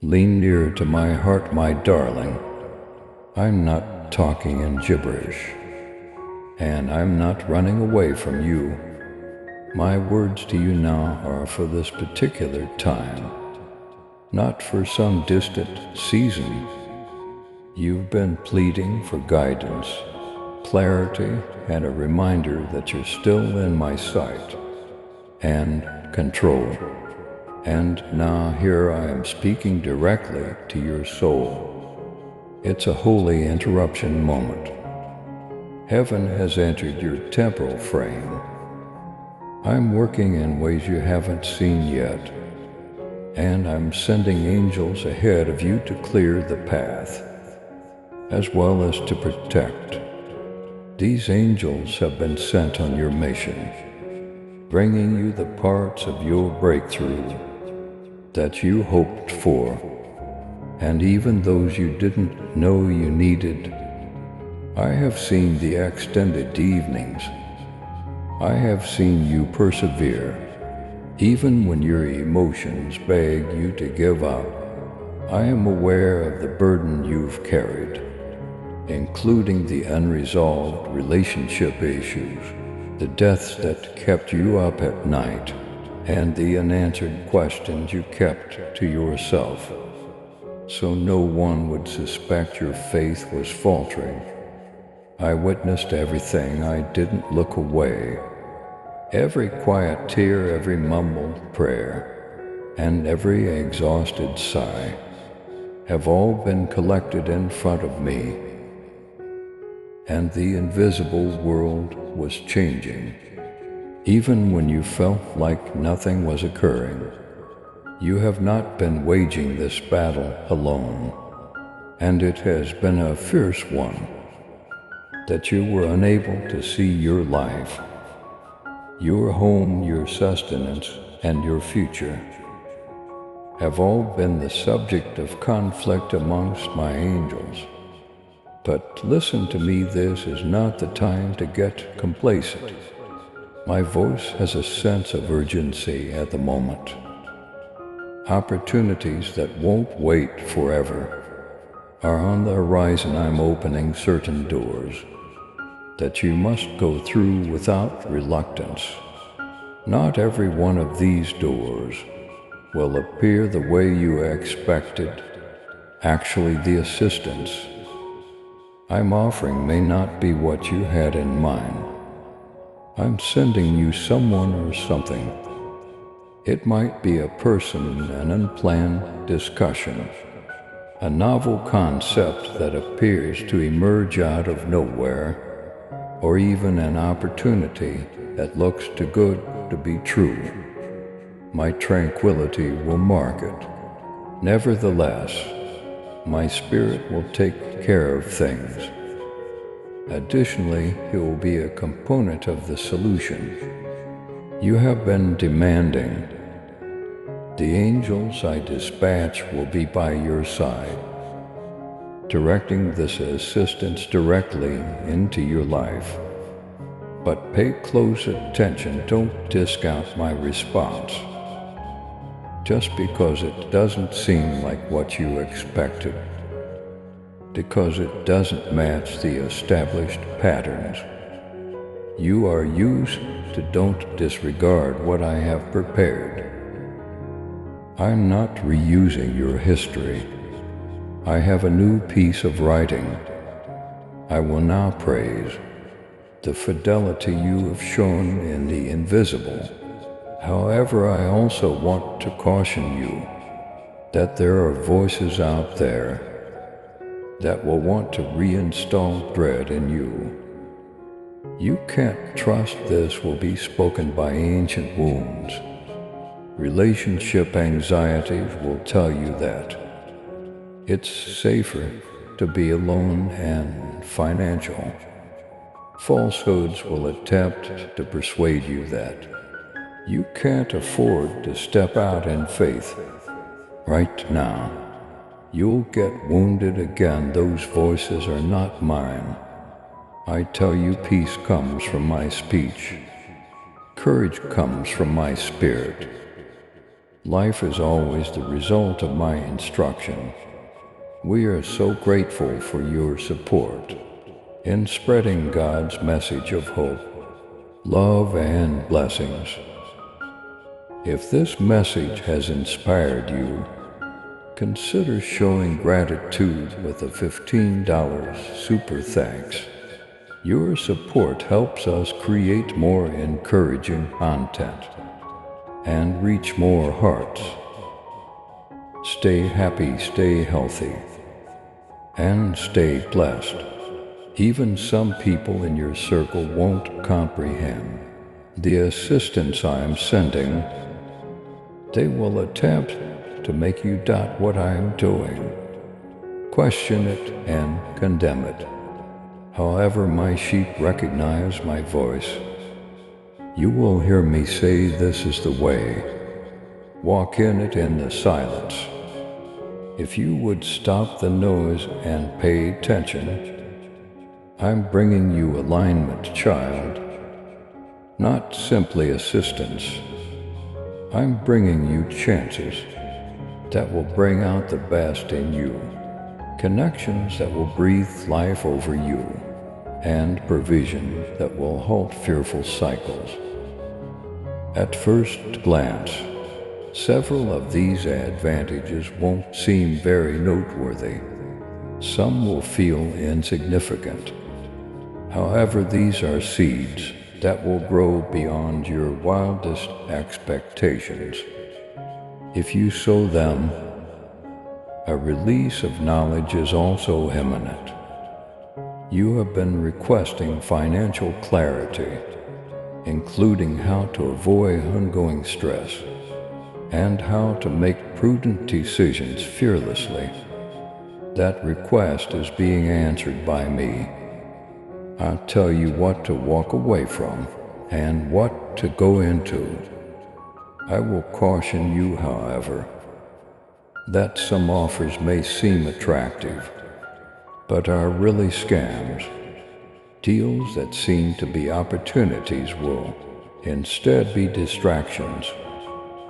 Lean near to my heart, my darling. I'm not talking in gibberish, and I'm not running away from you. My words to you now are for this particular time, not for some distant season. You've been pleading for guidance, clarity, and a reminder that you're still in my sight and control. And now here I am speaking directly to your soul. It's a holy interruption moment. Heaven has entered your temporal frame. I'm working in ways you haven't seen yet, and I'm sending angels ahead of you to clear the path, as well as to protect. These angels have been sent on your mission, bringing you the parts of your breakthrough that you hoped for, and even those you didn't know you needed. I have seen the extended evenings. I have seen you persevere, even when your emotions beg you to give up. I am aware of the burden you've carried, including the unresolved relationship issues, the deaths that kept you up at night, and the unanswered questions you kept to yourself, so no one would suspect your faith was faltering. I witnessed everything. I didn't look away. Every quiet tear, every mumbled prayer, and every exhausted sigh have all been collected in front of me, and the invisible world was changing. Even when you felt like nothing was occurring, you have not been waging this battle alone, and it has been a fierce one. That you were unable to see your life, your home, your sustenance, and your future have all been the subject of conflict amongst my angels. But listen to me, this is not the time to get complacent. My voice has a sense of urgency at the moment. Opportunities that won't wait forever are on the horizon. I'm opening certain doors that you must go through without reluctance. Not every one of these doors will appear the way you expected. Actually, the assistance I'm offering may not be what you had in mind. I'm sending you someone or something. It might be a person, an unplanned discussion, a novel concept that appears to emerge out of nowhere, or even an opportunity that looks too good to be true. My tranquility will mark it. Nevertheless, my spirit will take care of things. Additionally, it will be a component of the solution you have been demanding. The angels I dispatch will be by your side, directing this assistance directly into your life. But pay close attention, don't discount my response. Just because it doesn't seem like what you expected, because it doesn't match the established patterns you are used to, don't disregard what I have prepared. I'm not reusing your history. I have a new piece of writing. I will now praise the fidelity you have shown in the invisible. However, I also want to caution you that there are voices out there that will want to reinstall dread in you. You can't trust this will be spoken by ancient wounds. Relationship anxieties will tell you that it's safer to be alone, and financial falsehoods will attempt to persuade you that you can't afford to step out in faith right now. You'll get wounded again. Those voices are not mine. I tell you, peace comes from my speech. Courage comes from my spirit. Life is always the result of my instruction. We are so grateful for your support in spreading God's message of hope, love, and blessings. If this message has inspired you, consider showing gratitude with a $15 super thanks. Your support helps us create more encouraging content and reach more hearts. Stay happy, stay healthy, and stay blessed. Even some people in your circle won't comprehend the assistance I am sending. They will attempt to make you doubt what I am doing, question it, and condemn it. However, my sheep recognize my voice. You will hear me say, "This is the way. Walk in it in the silence." If you would stop the noise and pay attention, I'm bringing you alignment, child, not simply assistance. I'm bringing you chances that will bring out the best in you, connections that will breathe life over you, and provision that will halt fearful cycles. At first glance, several of these advantages won't seem very noteworthy. Some will feel insignificant. However, these are seeds that will grow beyond your wildest expectations. If you sow them, a release of knowledge is also imminent. You have been requesting financial clarity, including how to avoid ongoing stress and how to make prudent decisions fearlessly. That request is being answered by me. I'll tell you what to walk away from and what to go into. I will caution you, however, that some offers may seem attractive, but are really scams. Deals that seem to be opportunities will instead be distractions.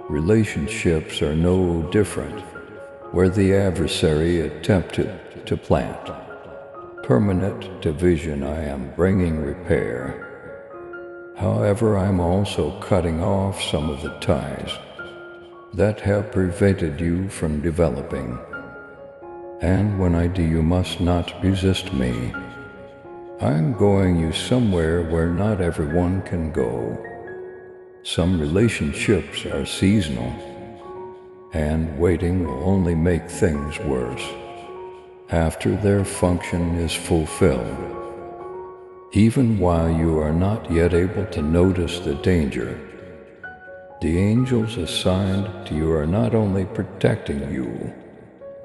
Relationships are no different, where the adversary attempted to plant permanent division. I am bringing repair. However, I'm also cutting off some of the ties that have prevented you from developing. And when I do, you must not resist me. I'm going you somewhere where not everyone can go. Some relationships are seasonal, and waiting will only make things worse after their function is fulfilled. Even while you are not yet able to notice the danger, the angels assigned to you are not only protecting you,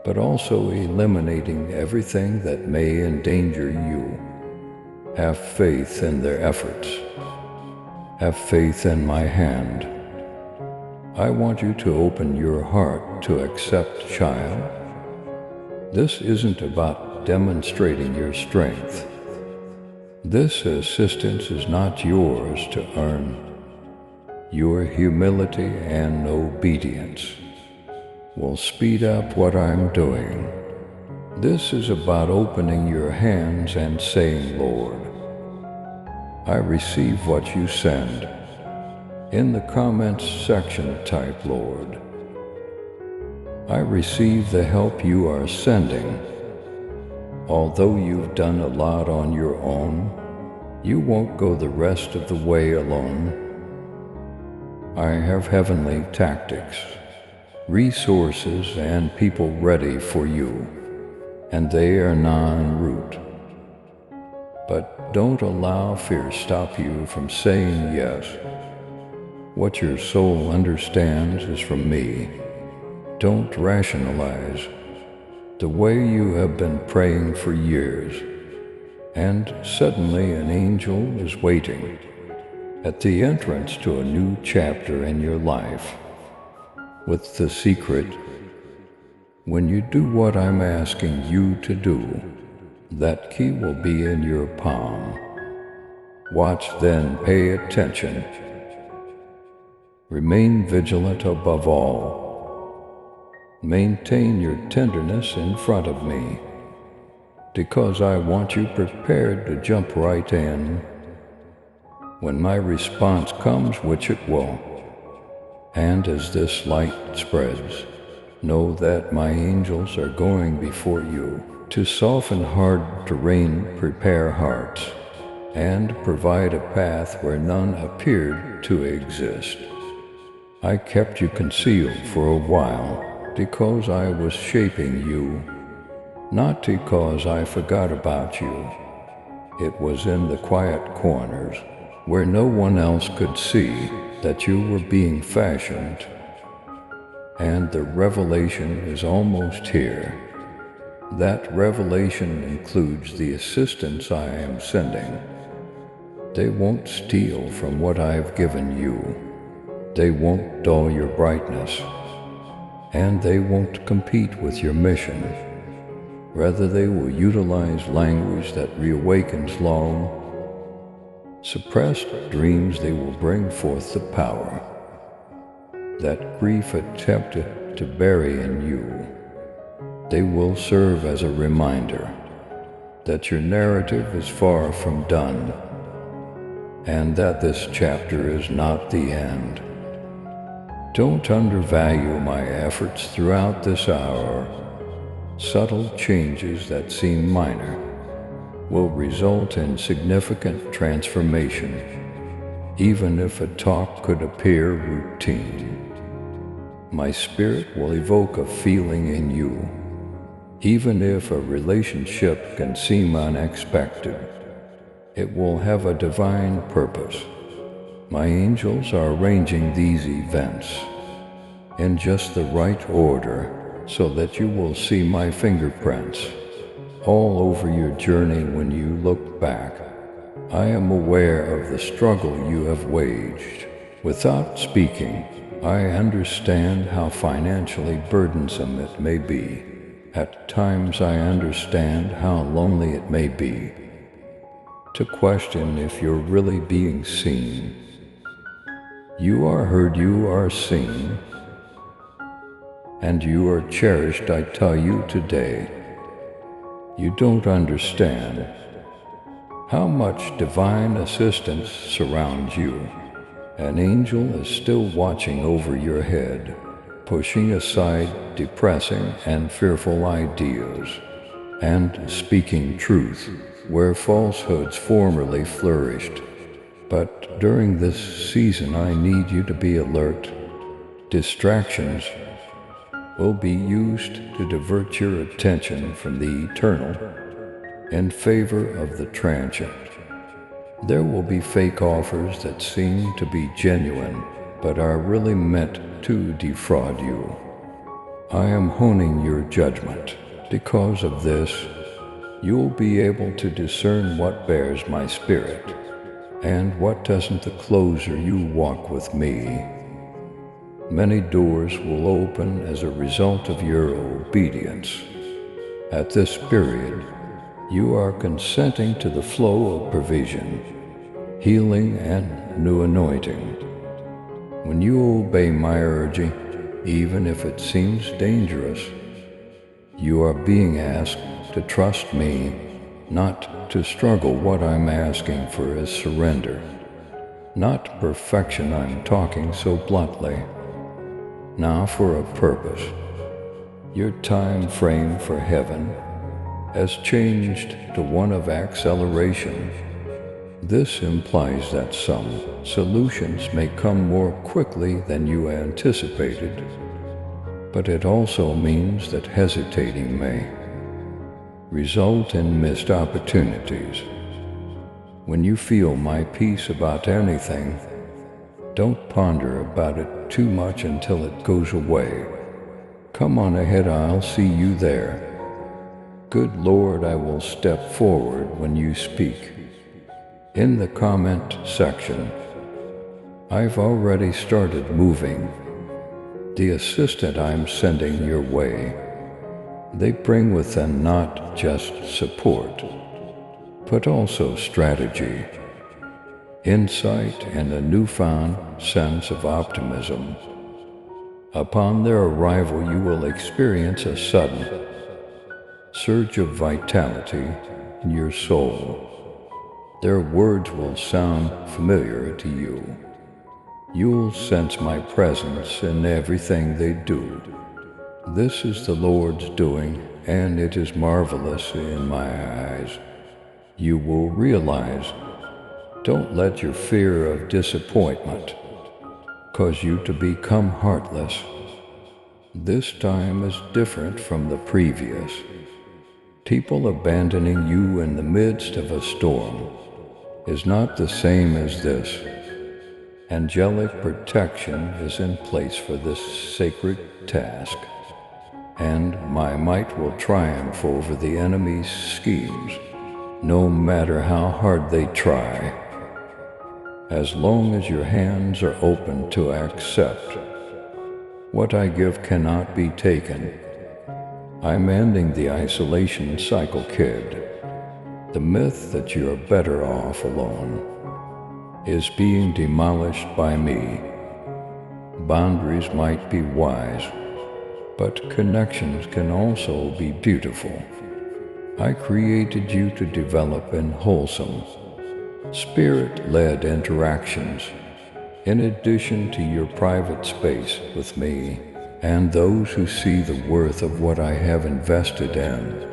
but also eliminating everything that may endanger you. Have faith in their efforts. Have faith in my hand. I want you to open your heart to accept, child. This isn't about demonstrating your strength. This assistance is not yours to earn. Your humility and obedience will speed up what I'm doing. This is about opening your hands and saying, "Lord, I receive what you send." In the comments section, type, "Lord, I receive the help you are sending." Although you've done a lot on your own, you won't go the rest of the way alone. I have heavenly tactics, resources, and people ready for you, and they are en route. But don't allow fear stop you from saying yes. What your soul understands is from me. Don't rationalize. The way you have been praying for years, and suddenly an angel is waiting at the entrance to a new chapter in your life. With the secret, when you do what I'm asking you to do, that key will be in your palm. Watch, then pay attention. Remain vigilant above all. Maintain your tenderness in front of me, because I want you prepared to jump right in when my response comes, which it will. And as this light spreads, know that my angels are going before you to soften hard terrain, prepare hearts, and provide a path where none appeared to exist. I kept you concealed for a while because I was shaping you, not because I forgot about you. It was in the quiet corners where no one else could see that you were being fashioned. And the revelation is almost here. That revelation includes the assistants I am sending. They won't steal from what I've given you. They won't dull your brightness. And they won't compete with your mission. Rather, they will utilize language that reawakens long suppressed dreams. They will bring forth the power that grief attempted to bury in you. They will serve as a reminder that your narrative is far from done, and that this chapter is not the end. Don't undervalue my efforts throughout this hour. Subtle changes that seem minor will result in significant transformation, even if a talk could appear routine. My spirit will evoke a feeling in you, even if a relationship can seem unexpected. It will have a divine purpose. My angels are arranging these events in just the right order so that you will see my fingerprints all over your journey when you look back. I am aware of the struggle you have waged. Without speaking, I understand how financially burdensome it may be. At times I understand how lonely it may be to question if you're really being seen. You are heard, you are seen, and you are cherished. I tell you today, you don't understand how much divine assistance surrounds you. An angel is still watching over your head, pushing aside depressing and fearful ideas, and speaking truth where falsehoods formerly flourished. But during this season I need you to be alert. Distractions will be used to divert your attention from the eternal in favor of the transient. There will be fake offers that seem to be genuine, but are really meant to defraud you. I am honing your judgment. Because of this, you'll be able to discern what bears my spirit and what doesn't the closer you walk with me. Many doors will open as a result of your obedience. At this period, you are consenting to the flow of provision, healing, and new anointing. When you obey my urging, even if it seems dangerous, you are being asked to trust me, not to struggle. What I'm asking for is surrender, not perfection. I'm talking so bluntly. Now for a purpose. Your time frame for heaven has changed to one of acceleration. This implies that some solutions may come more quickly than you anticipated, but it also means that hesitating may result in missed opportunities. When you feel my peace about anything, don't ponder about it too much until it goes away. Come on ahead, I'll see you there. Good Lord, I will step forward when you speak. In the comment section, I've already started moving. The assistant I'm sending your way, they bring with them not just support, but also strategy. insight, and a newfound sense of optimism. Upon their arrival, you will experience a sudden surge of vitality in your soul. Their words will sound familiar to you. You'll sense my presence in everything they do. This is the Lord's doing, and it is marvelous in my eyes. You will realize, don't let your fear of disappointment cause you to become heartless. This time is different from the previous. People abandoning you in the midst of a storm is not the same as this. Angelic protection is in place for this sacred task, and my might will triumph over the enemy's schemes, no matter how hard they try. As long as your hands are open to accept, what I give cannot be taken. I'm ending the isolation cycle, kid. The myth that you're better off alone is being demolished by me. Boundaries might be wise, but connections can also be beautiful. I created you to develop in wholesome, spirit-led interactions, in addition to your private space with me and those who see the worth of what I have invested in.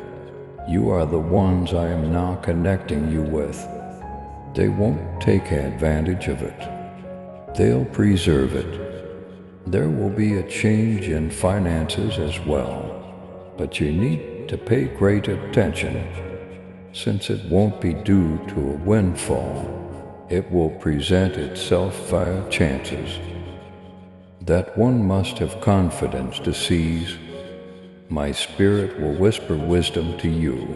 You are the ones I am now connecting you with. They won't take advantage of it. They'll preserve it. There will be a change in finances as well, but you need to pay great attention, since it won't be due to a windfall. It will present itself via chances that one must have confidence to seize. My spirit will whisper wisdom to you,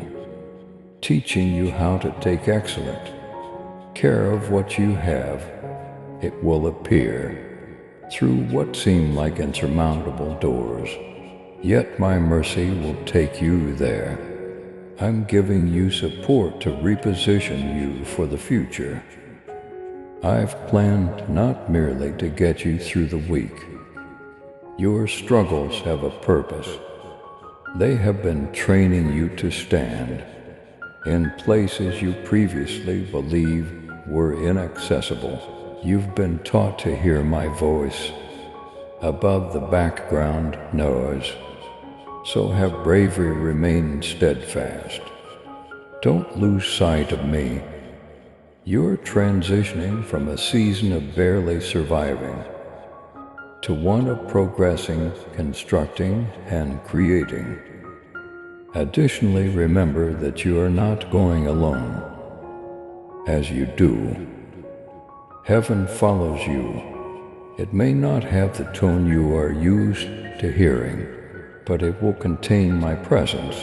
teaching you how to take excellent care of what you have. It will appear through what seem like insurmountable doors, yet my mercy will take you there. I'm giving you support to reposition you for the future. I've planned not merely to get you through the week. Your struggles have a purpose. They have been training you to stand in places you previously believed were inaccessible. You've been taught to hear my voice above the background noise, so have bravery remained steadfast. Don't lose sight of me. You're transitioning from a season of barely surviving to one of progressing, constructing, and creating. Additionally, remember that you are not going alone. As you do, heaven follows you. It may not have the tone you are used to hearing, but it will contain my presence,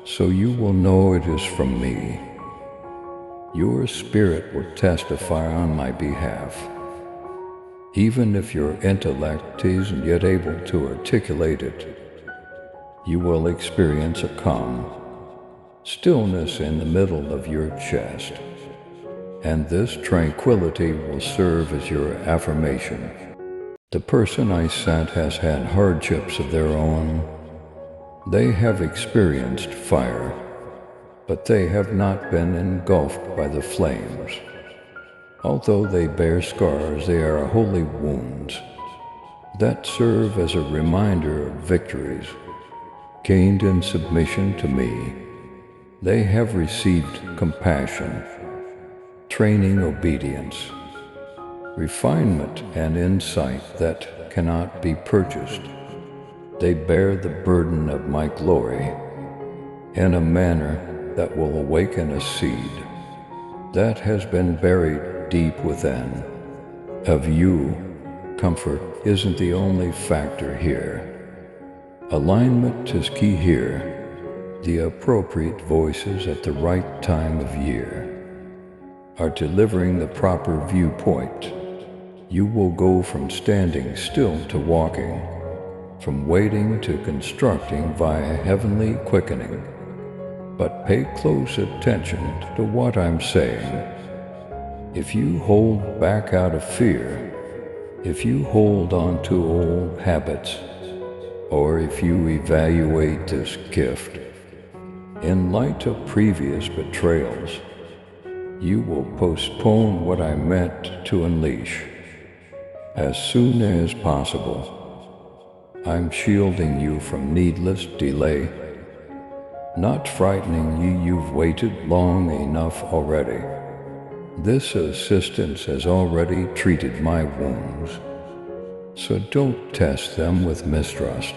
so you will know it is from me. Your spirit will testify on my behalf. Even if your intellect isn't yet able to articulate it, you will experience a calm stillness in the middle of your chest, and this tranquility will serve as your affirmation. The person I sent has had hardships of their own. They have experienced fire, but they have not been engulfed by the flames. Although they bear scars, they are holy wounds that serve as a reminder of victories gained in submission to me. They have received compassion, training obedience, refinement, and insight that cannot be purchased. They bear the burden of my glory in a manner that will awaken a seed that has been buried deep within of you. Comfort isn't the only factor here. Alignment is key here. The appropriate voices at the right time of year are delivering the proper viewpoint. You will go from standing still to walking, from waiting to constructing via heavenly quickening. But pay close attention to what I'm saying. If you hold back out of fear, if you hold on to old habits, or if you evaluate this gift in light of previous betrayals, you will postpone what I meant to unleash. As soon as possible, I'm shielding you from needless delay, not frightening you. You've waited long enough already. This assistance has already treated my wounds, so don't test them with mistrust.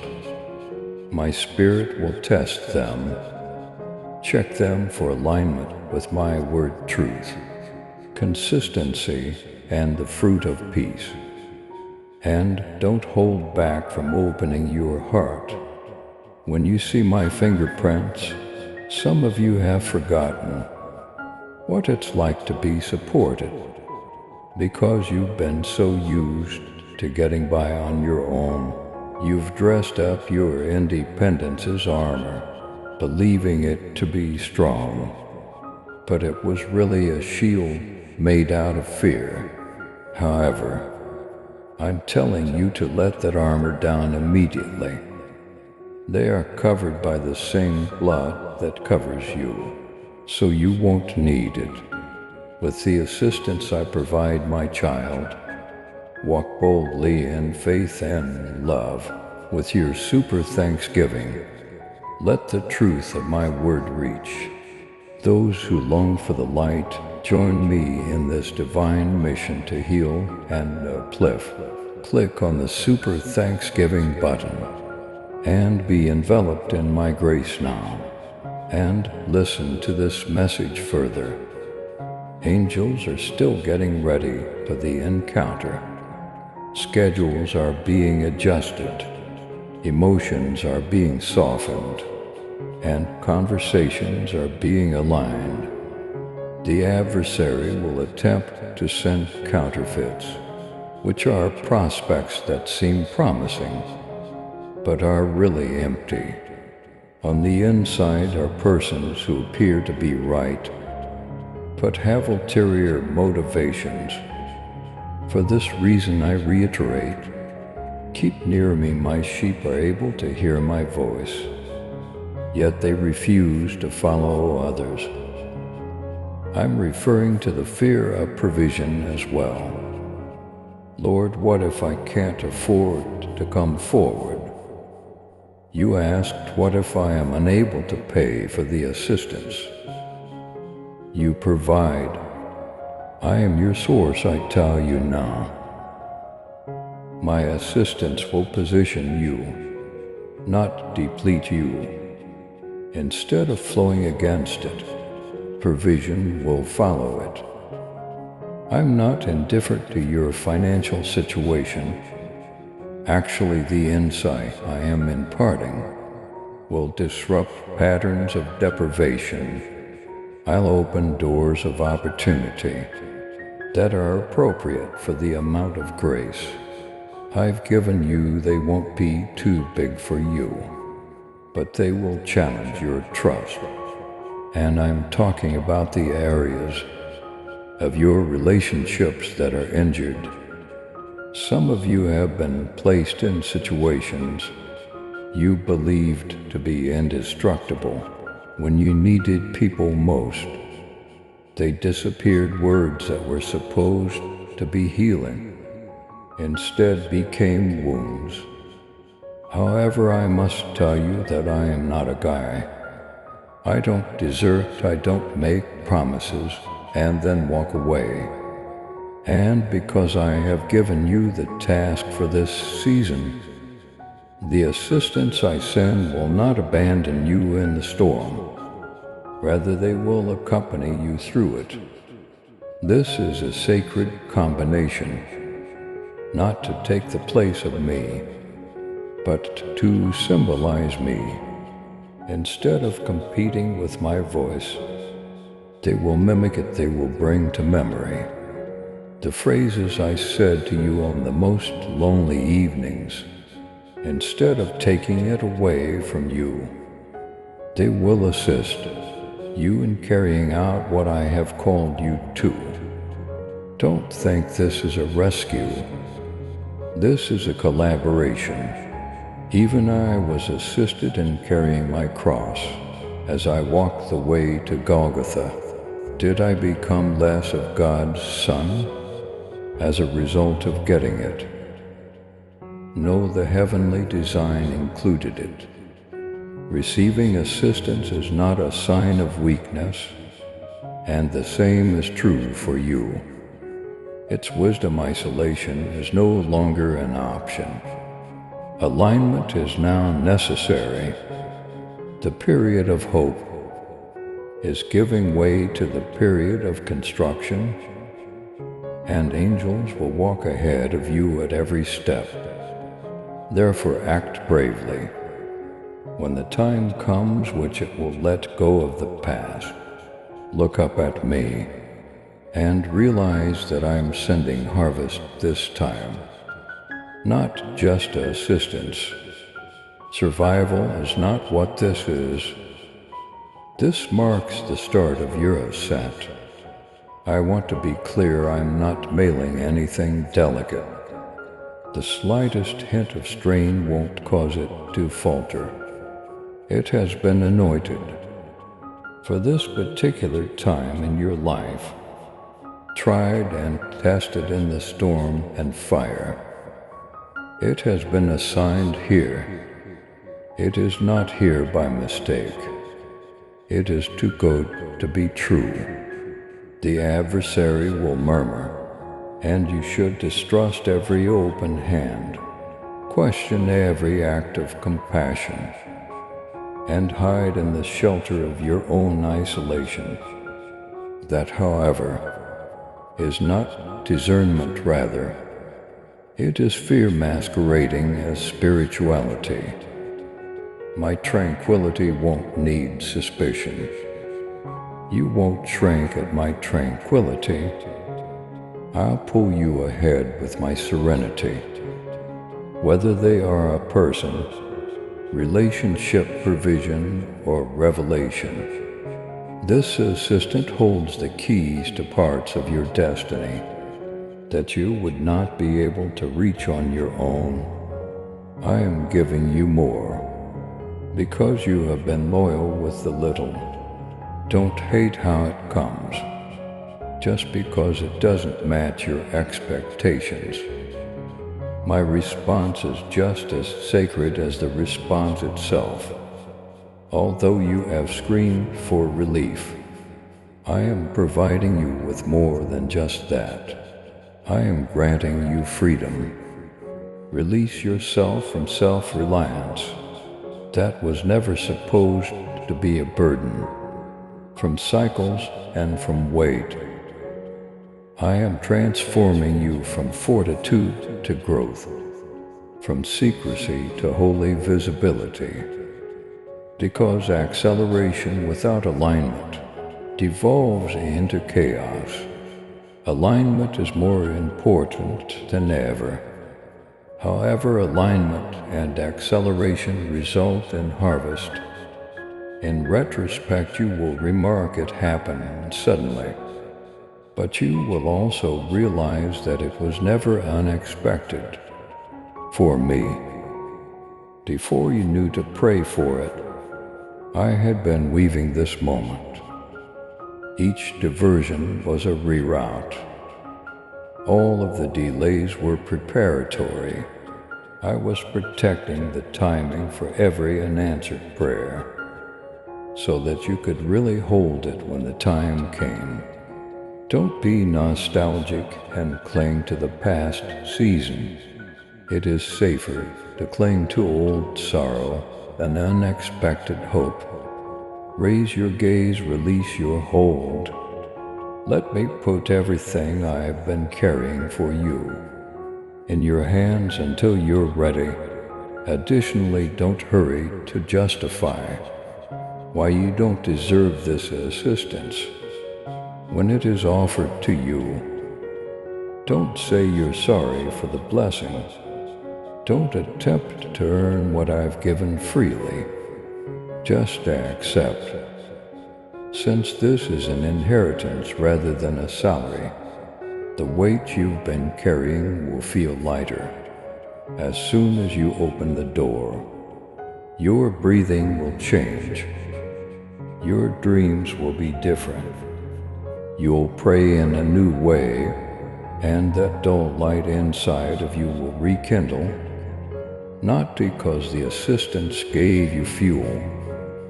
My spirit will test them. Check them for alignment with my word truth, consistency, and the fruit of peace. And don't hold back from opening your heart. When you see my fingerprints, some of you have forgotten what it's like to be supported, because you've been so used to getting by on your own. You've dressed up your independence as armor, believing it to be strong, but it was really a shield made out of fear. However, I'm telling you to let that armor down immediately. They are covered by the same blood that covers you, so you won't need it. With the assistance I provide, my child, walk boldly in faith and love. With your super thanksgiving, let the truth of my word reach those who long for the light. Join me in this divine mission to heal and uplift. Click on the super thanksgiving button and be enveloped in my grace now. And listen to this message further. Angels are still getting ready for the encounter. Schedules are being adjusted. Emotions are being softened. And conversations are being aligned. The adversary will attempt to send counterfeits, which are prospects that seem promising, but are really empty. On the inside are persons who appear to be right, but have ulterior motivations. For this reason I reiterate, keep near me. My sheep are able to hear my voice, yet they refuse to follow others. I'm referring to the fear of provision as well. Lord, what if I can't afford to come forward? You asked, what if I am unable to pay for the assistance? You provide. I am your source, I tell you now. My assistance will position you, not deplete you. Instead of flowing against it, provision will follow it. I'm not indifferent to your financial situation. Actually, the insight I am imparting will disrupt patterns of deprivation. I'll open doors of opportunity that are appropriate for the amount of grace I've given you. They won't be too big for you, but they will challenge your trust. And I'm talking about the areas of your relationships that are injured. Some of you have been placed in situations you believed to be indestructible when you needed people most. They disappeared. Words that were supposed to be healing instead became wounds. However, I must tell you that I am not a guy. I don't desert. I don't make promises and then walk away. And because I have given you the task for this season, the assistance I send will not abandon you in the storm. Rather, they will accompany you through it. This is a sacred combination, not to take the place of me, but to symbolize me. Instead of competing with my voice, they will mimic it. They will bring to memory the phrases I said to you on the most lonely evenings. Instead of taking it away from you, they will assist you in carrying out what I have called you to. Don't think this is a rescue. This is a collaboration. Even I was assisted in carrying my cross as I walked the way to Golgotha. Did I become less of God's Son as a result of getting it? No, the heavenly design included it. Receiving assistance is not a sign of weakness, and the same is true for you. Its wisdom isolation is no longer an option. Alignment is now necessary. The period of hope is giving way to the period of construction, and angels will walk ahead of you at every step. Therefore, act bravely. When the time comes which it will let go of the past, look up at me and realize that I am sending harvest this time, not just assistance. Survival is not what this is. This marks the start of your ascent. I want to be clear, I'm not mailing anything delicate. The slightest hint of strain won't cause it to falter. It has been anointed for this particular time in your life, tried and tested in the storm and fire. It has been assigned here. It is not here by mistake. It is too good to be true. The adversary will murmur, and you should distrust every open hand, question every act of compassion, and hide in the shelter of your own isolation. That, however, is not discernment, rather. It is fear masquerading as spirituality. My tranquility won't need suspicion. You won't shrink at my tranquility. I'll pull you ahead with my serenity. Whether they are a person, relationship, provision, or revelation, this assistant holds the keys to parts of your destiny that you would not be able to reach on your own. I am giving you more because you have been loyal with the little. Don't hate how it comes, just because it doesn't match your expectations. My response is just as sacred as the response itself. Although you have screamed for relief, I am providing you with more than just that. I am granting you freedom. Release yourself from self-reliance. That was never supposed to be a burden. From cycles and from weight. I am transforming you from fortitude to growth, from secrecy to holy visibility. Because acceleration without alignment devolves into chaos. Alignment is more important than ever. However, alignment and acceleration result in harvest. In retrospect, you will remark it happen suddenly, but you will also realize that it was never unexpected. For me, before you knew to pray for it, I had been weaving this moment. Each diversion was a reroute. All of the delays were preparatory. I was protecting the timing for every unanswered prayer, so that you could really hold it when the time came. Don't be nostalgic and cling to the past season. It is safer to cling to old sorrow than unexpected hope. Raise your gaze, release your hold. Let me put everything I have been carrying for you in your hands until you're ready. Additionally, don't hurry to justify why you don't deserve this assistance. When it is offered to you, don't say you're sorry for the blessing. Don't attempt to earn what I've given freely. Just accept. Since this is an inheritance rather than a salary, The weight you've been carrying will feel lighter as soon as you open the door. Your breathing will change. Your dreams will be different. You'll pray in a new way, and that dull light inside of you will rekindle, not because the assistants gave you fuel,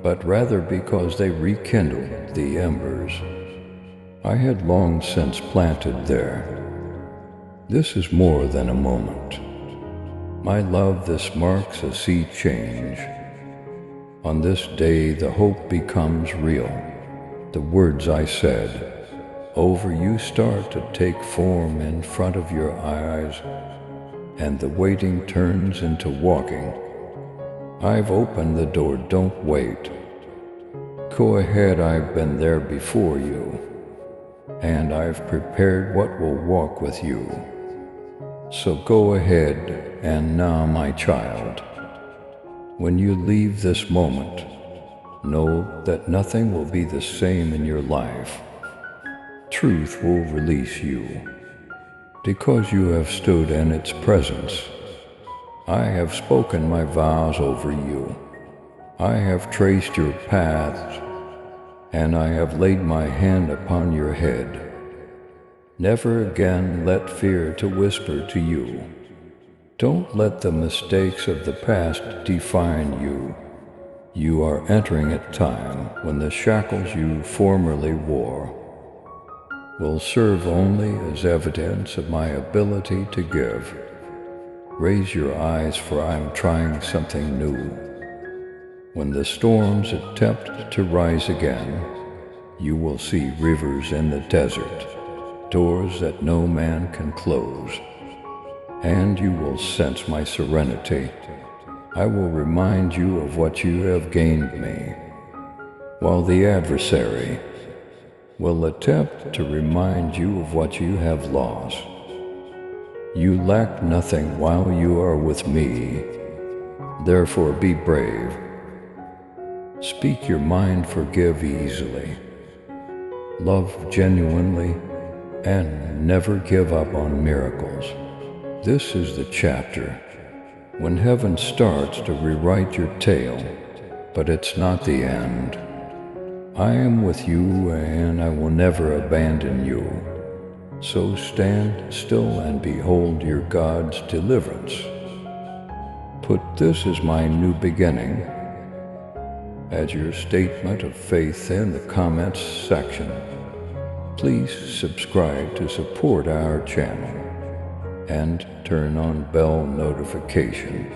but rather because they rekindled the embers I had long since planted there. This is more than a moment. My love, this marks a sea change. On this day the hope becomes real. The words I said over you start to take form in front of your eyes, and the waiting turns into walking. I've opened the door, don't wait. Go ahead, I've been there before you, and I've prepared what will walk with you. So go ahead, and now, my child, when you leave this moment, know that nothing will be the same in your life. Truth will release you, because you have stood in its presence. I have spoken my vows over you. I have traced your paths, and I have laid my hand upon your head. Never again let fear to whisper to you. Don't let the mistakes of the past define you. You are entering a time when the shackles you formerly wore will serve only as evidence of my ability to give. Raise your eyes, for I am trying something new. When the storms attempt to rise again, you will see rivers in the desert, doors that no man can close, and you will sense my serenity. I will remind you of what you have gained me, while the adversary will attempt to remind you of what you have lost. You lack nothing while you are with me. Therefore be brave. Speak your mind, forgive easily. Love genuinely, and never give up on miracles. This is the chapter when heaven starts to rewrite your tale, but it's not the end. I am with you, and I will never abandon you. So stand still and behold your God's deliverance. Put "This is my new beginning" as your statement of faith in the comments section. Please subscribe to support our channel and turn on bell notification.